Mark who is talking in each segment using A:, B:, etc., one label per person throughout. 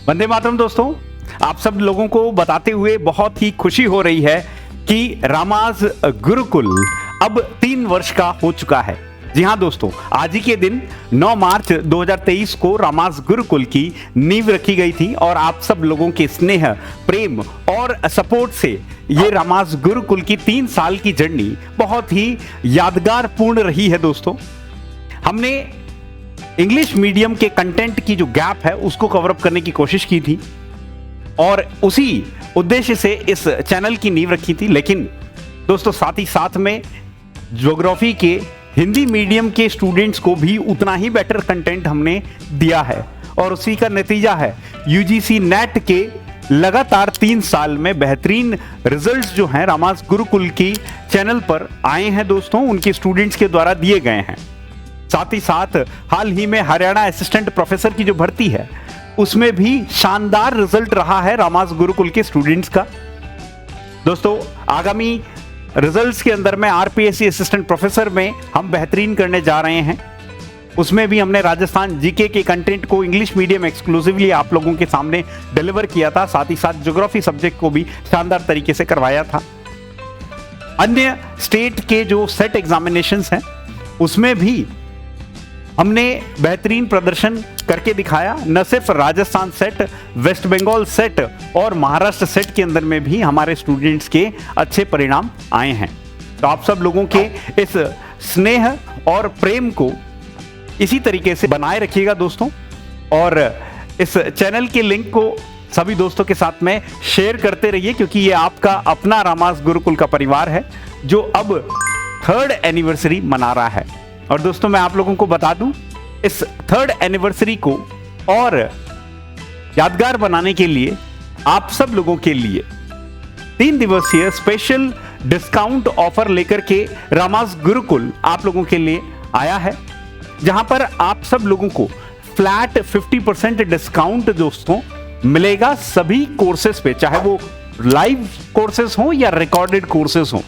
A: वंदे मातरम दोस्तों, आप सब लोगों को बताते हुए बहुत ही खुशी हो रही है कि रामाज गुरुकुल अब 3 वर्ष का हो चुका है। जी हाँ दोस्तों, आज ही के दिन 9 मार्च 2023 को रामाज गुरुकुल की नींव रखी गई थी और आप सब लोगों के स्नेह, प्रेम और सपोर्ट से ये रामाज गुरुकुल की 3 साल की जर्नी बहुत ही यादगार पूर्ण रही है। दोस्तों, हमने इंग्लिश मीडियम के कंटेंट की जो गैप है उसको कवर अप करने की कोशिश की थी और उसी उद्देश्य से इस चैनल की नींव रखी थी। लेकिन दोस्तों, साथ ही साथ में ज्योग्राफी के हिंदी मीडियम के स्टूडेंट्स को भी उतना ही बेटर कंटेंट हमने दिया है और उसी का नतीजा है यूजीसी नेट के लगातार 3 साल में बेहतरीन रिजल्ट्स जो हैं रामाज गुरुकुल की चैनल पर आए हैं। दोस्तों, उनके स्टूडेंट्स के द्वारा दिए गए हैं। साथ ही साथ हाल ही में हरियाणा असिस्टेंट प्रोफेसर की जो भर्ती है उसमें भी शानदार रिजल्ट रहा है रामाज गुरुकुल के स्टूडेंट्स का। दोस्तों, आगामी रिजल्ट्स के अंदर में आरपीएससी असिस्टेंट प्रोफेसर में हम बेहतरीन करने जा रहे हैं। उसमें भी हमने राजस्थान जीके के कंटेंट को इंग्लिश मीडियम एक्सक्लूसिवली आप लोगों के सामने डिलीवर किया था। साथ ही साथ ज्योग्राफी सब्जेक्ट को भी शानदार तरीके से करवाया था। अन्य स्टेट के जो सेट एग्जामिनेशंस हैं उसमें भी हमने बेहतरीन प्रदर्शन करके दिखाया। न सिर्फ राजस्थान सेट, वेस्ट बंगाल सेट और महाराष्ट्र सेट के अंदर में भी हमारे स्टूडेंट्स के अच्छे परिणाम आए हैं। तो आप सब लोगों के इस स्नेह और प्रेम को इसी तरीके से बनाए रखिएगा दोस्तों, और इस चैनल के लिंक को सभी दोस्तों के साथ में शेयर करते रहिए, क्योंकि ये आपका अपना रामाज गुरुकुल का परिवार है जो अब 3rd एनिवर्सरी मना रहा है। और दोस्तों, मैं आप लोगों को बता दूं, इस 3rd एनिवर्सरी को और यादगार बनाने के लिए आप सब लोगों के लिए 3 दिवसीय स्पेशल डिस्काउंट ऑफर लेकर के रामाज गुरुकुल आप लोगों के लिए आया है, जहां पर आप सब लोगों को फ्लैट 50% डिस्काउंट दोस्तों मिलेगा सभी कोर्सेज पे, चाहे वो लाइव कोर्सेज हो या रिकॉर्डेड कोर्सेज हो।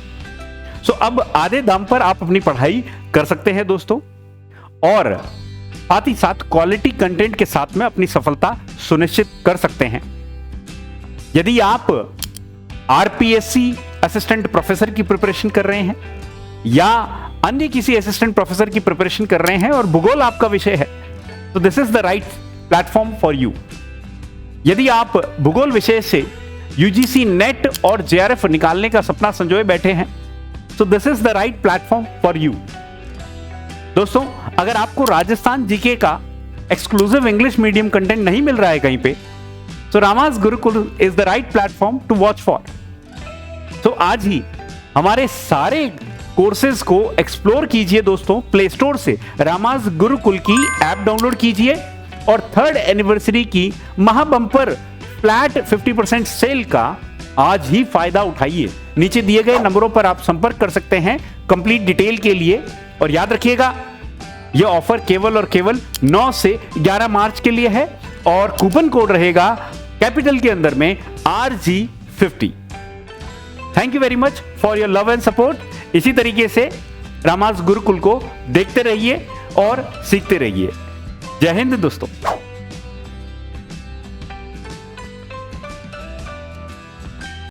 A: सो अब आधे दाम पर आप अपनी पढ़ाई कर सकते हैं दोस्तों, और साथ ही साथ क्वालिटी कंटेंट के साथ में अपनी सफलता सुनिश्चित कर सकते हैं। यदि आप आरपीएससी असिस्टेंट प्रोफेसर की प्रिपरेशन कर रहे हैं या अन्य किसी असिस्टेंट प्रोफेसर की प्रिपरेशन कर रहे हैं और भूगोल आपका विषय है, तो this is the right platform for you. यदि आप भूगोल विषय से यूजीसी नेट और जेआरएफ निकालने का सपना संजोए बैठे हैं, so this is the right platform for you। दोस्तों, अगर आपको राजस्थान जीके का एक्सक्लूसिव इंग्लिश मीडियम कंटेंट नहीं मिल रहा है कहीं पे, तो Rama's Gurukul is the right platform to watch for. तो आज ही हमारे सारे कोर्सेज को एक्सप्लोर कीजिए दोस्तों, प्ले स्टोर से रामाज गुरुकुल की ऐप डाउनलोड कीजिए और 3rd एनिवर्सरी की महाबंपर फ्लैट 50% सेल का आज ही फायदा उठाइए। नीचे दिए गए नंबरों पर आप संपर्क कर सकते हैं कंप्लीट डिटेल के लिए। और याद रखिएगा, यह ऑफर केवल और केवल 9 से 11 मार्च के लिए है और कूपन कोड रहेगा कैपिटल के अंदर में RG50। Thank you very much for your love and support. इसी तरीके से रामाज गुरुकुल को देखते रहिए और सीखते रहिए। जय हिंद दोस्तों।